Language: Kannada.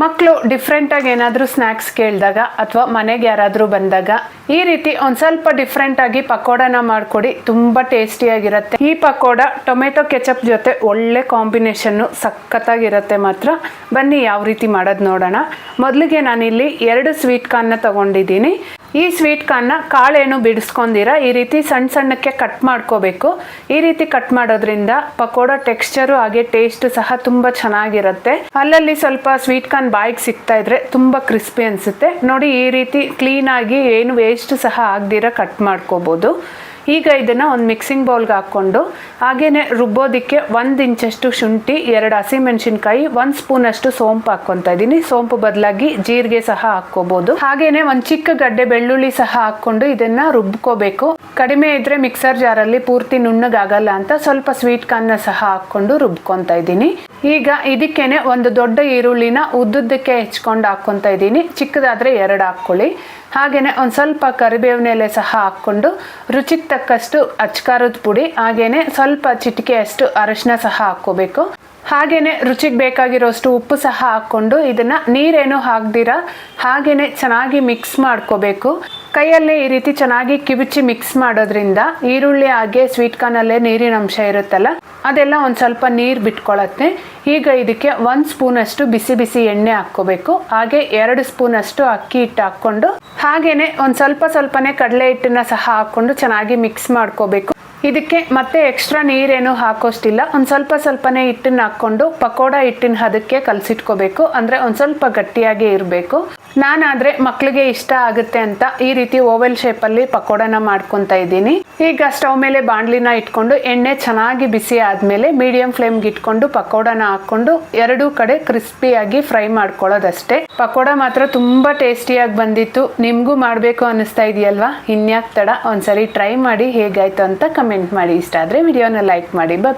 ಮಕ್ಕಳು ಡಿಫ್ರೆಂಟಾಗಿ ಏನಾದರೂ ಸ್ನ್ಯಾಕ್ಸ್ ಕೇಳಿದಾಗ ಅಥವಾ ಮನೆಗೆ ಯಾರಾದರೂ ಬಂದಾಗ ಈ ರೀತಿ ಒಂದು ಸ್ವಲ್ಪ ಡಿಫ್ರೆಂಟಾಗಿ ಪಕೋಡನ ಮಾಡಿಕೊಡಿ, ತುಂಬ ಟೇಸ್ಟಿಯಾಗಿರುತ್ತೆ. ಈ ಪಕೋಡ ಟೊಮೆಟೊ ಕೆಚಪ್ ಜೊತೆ ಒಳ್ಳೆ ಕಾಂಬಿನೇಷನ್ನು, ಸಖತ್ತಾಗಿರುತ್ತೆ ಮಾತ್ರ. ಬನ್ನಿ ಯಾವ ರೀತಿ ಮಾಡೋದು ನೋಡೋಣ. ಮೊದಲಿಗೆ ನಾನಿಲ್ಲಿ 2 ಸ್ವೀಟ್ ಕಾರ್ನ್ನ ತೊಗೊಂಡಿದ್ದೀನಿ. ಈ ಸ್ವೀಟ್ ಕಾರ್ನ್ನ ಕಾಳೇನು ಬಿಡಿಸ್ಕೊಂಡಿರ ಈ ರೀತಿ ಸಣ್ಣ ಸಣ್ಣಕ್ಕೆ ಕಟ್ ಮಾಡ್ಕೋಬೇಕು. ಈ ರೀತಿ ಕಟ್ ಮಾಡೋದ್ರಿಂದ ಪಕೋಡ ಟೆಕ್ಸ್ಚರು ಹಾಗೆ ಟೇಸ್ಟ್ ಸಹ ತುಂಬ ಚೆನ್ನಾಗಿರುತ್ತೆ. ಅಲ್ಲಲ್ಲಿ ಸ್ವಲ್ಪ ಸ್ವೀಟ್ ಕಾರ್ನ್ ಬಾಯಿಗೆ ಸಿಗ್ತಾ ಇದ್ರೆ ತುಂಬ ಕ್ರಿಸ್ಪಿ ಅನಿಸುತ್ತೆ ನೋಡಿ. ಈ ರೀತಿ ಕ್ಲೀನಾಗಿ ಏನು ವೇಸ್ಟ್ ಸಹ ಆಗದಿರ ಕಟ್ ಮಾಡ್ಕೋಬೋದು. ಈಗ ಇದನ್ನು ಒಂದು ಮಿಕ್ಸಿಂಗ್ ಬೌಲ್ಗೆ ಹಾಕ್ಕೊಂಡು ಹಾಗೇನೆ ರುಬ್ಬೋದಕ್ಕೆ 1 ಇಂಚಷ್ಟು ಶುಂಠಿ, 2 ಹಸಿಮೆಣಸಿನ್ಕಾಯಿ, 1 ಸ್ಪೂನಷ್ಟು ಸೋಂಪು ಹಾಕ್ಕೊತಾ ಇದ್ದೀನಿ. ಸೋಂಪು ಬದಲಾಗಿ ಜೀರಿಗೆ ಸಹ ಹಾಕ್ಕೋಬಹುದು. ಹಾಗೇನೆ ಒಂದು ಚಿಕ್ಕ ಗಡ್ಡೆ ಬೆಳ್ಳುಳ್ಳಿ ಸಹ ಹಾಕ್ಕೊಂಡು ಇದನ್ನ ರುಬ್ಕೋಬೇಕು. ಕಡಿಮೆ ಇದ್ರೆ ಮಿಕ್ಸರ್ ಜಾರಲ್ಲಿ ಪೂರ್ತಿ ನುಣ್ಣಗಾಗಲ್ಲ ಅಂತ ಸ್ವಲ್ಪ ಸ್ವೀಟ್ ಕಾರ್ನ್ನ ಸಹ ಹಾಕ್ಕೊಂಡು ರುಬ್ಕೊತಾ ಇದ್ದೀನಿ. ಈಗ ಇದಕ್ಕೇನೆ ಒಂದು ದೊಡ್ಡ ಈರುಳ್ಳಿನ ಉದ್ದುದ್ದಕ್ಕೆ ಹೆಚ್ಕೊಂಡು ಹಾಕ್ಕೊತಾ ಇದ್ದೀನಿ. ಚಿಕ್ಕದಾದರೆ 2 ಹಾಕ್ಕೊಳ್ಳಿ. ಹಾಗೇನೆ ಒಂದು ಸ್ವಲ್ಪ ಕರಿಬೇವಿನ ಎಲೆ ಸಹ ಹಾಕ್ಕೊಂಡು ರುಚಿಗೆ ತಕ್ಕಷ್ಟು ಅಚ್ಕಾರದ ಪುಡಿ, ಹಾಗೇನೆ ಸ್ವಲ್ಪ ಚಿಟಿಕೆಯಷ್ಟು ಅರಶಿನ ಸಹ ಹಾಕ್ಕೋಬೇಕು. ಹಾಗೇನೆ ರುಚಿಗೆ ಬೇಕಾಗಿರೋಷ್ಟು ಉಪ್ಪು ಸಹ ಹಾಕ್ಕೊಂಡು ಇದನ್ನ ನೀರೇನು ಹಾಕ್ದಿರ ಹಾಗೇನೆ ಚೆನ್ನಾಗಿ ಮಿಕ್ಸ್ ಮಾಡ್ಕೋಬೇಕು. ಕೈಯಲ್ಲೇ ಈ ರೀತಿ ಚೆನ್ನಾಗಿ ಕಿವುಚಿ ಮಿಕ್ಸ್ ಮಾಡೋದ್ರಿಂದ ಈರುಳ್ಳಿ ಹಾಗೆ ಸ್ವೀಟ್ ಕಾರ್ನಲ್ಲೇ ನೀರಿನ ಅಂಶ ಇರುತ್ತಲ್ಲ, ಅದೆಲ್ಲ ಒಂದು ಸ್ವಲ್ಪ ನೀರು ಬಿಟ್ಕೊಳತ್ತೆ. ಈಗ ಇದಕ್ಕೆ 1 ಸ್ಪೂನಷ್ಟು ಬಿಸಿ ಬಿಸಿ ಎಣ್ಣೆ ಹಾಕ್ಕೋಬೇಕು. ಹಾಗೆ 2 ಸ್ಪೂನಷ್ಟು ಅಕ್ಕಿ ಹಿಟ್ಟು ಹಾಕ್ಕೊಂಡು ಹಾಗೇನೆ ಒಂದು ಸ್ವಲ್ಪನೇ ಕಡಲೆ ಹಿಟ್ಟನ್ನ ಸಹ ಹಾಕ್ಕೊಂಡು ಚೆನ್ನಾಗಿ ಮಿಕ್ಸ್ ಮಾಡ್ಕೋಬೇಕು. ಇದಕ್ಕೆ ಮತ್ತೆ ಎಕ್ಸ್ಟ್ರಾ ನೀರೇನು ಹಾಕೋಷ್ಟಿಲ್ಲ. ಒಂದು ಸ್ವಲ್ಪನೇ ಹಿಟ್ಟನ್ನ ಹಾಕ್ಕೊಂಡು ಪಕೋಡ ಹಿಟ್ಟಿನ ಹದಕ್ಕೆ ಕಲಸಿಟ್ಕೋಬೇಕು. ಅಂದರೆ ಒಂದು ಸ್ವಲ್ಪ ಗಟ್ಟಿಯಾಗಿ ಇರಬೇಕು. ನಾನಾದರೆ ಮಕ್ಕಳಿಗೆ ಇಷ್ಟ ಆಗುತ್ತೆ ಅಂತ ಈ ರೀತಿ ಓವೆಲ್ ಶೇಪಲ್ಲಿ ಪಕೋಡನ ಮಾಡ್ಕೊತಾ ಇದ್ದೀನಿ. ಈಗ ಸ್ಟವ್ ಮೇಲೆ ಬಾಣಲಿನ ಇಟ್ಕೊಂಡು ಎಣ್ಣೆ ಚೆನ್ನಾಗಿ ಬಿಸಿ ಆದಮೇಲೆ ಮೀಡಿಯಂ ಫ್ಲೇಮ್ಗೆ ಇಟ್ಕೊಂಡು ಪಕೋಡನ ಹಾಕ್ಕೊಂಡು 2 ಕಡೆ ಕ್ರಿಸ್ಪಿಯಾಗಿ ಫ್ರೈ ಮಾಡ್ಕೊಳ್ಳೋದಷ್ಟೇ. ಪಕೋಡ ಮಾತ್ರ ತುಂಬ ಟೇಸ್ಟಿಯಾಗಿ ಬಂದಿತ್ತು. ನಿಮಗೂ ಮಾಡಬೇಕು ಅನ್ನಿಸ್ತಾ ಇದೆಯಲ್ವಾ? ಇನ್ಯಾಕೆ ತಡ, ಒಂದ್ಸರಿ ಟ್ರೈ ಮಾಡಿ ಹೇಗಾಯ್ತು ಅಂತ ಕಮೆಂಟ್ ಮಾಡಿ. ಇಷ್ಟ ಆದರೆ ವಿಡಿಯೋನ ಲೈಕ್ ಮಾಡಿ. ಬಾಯ್.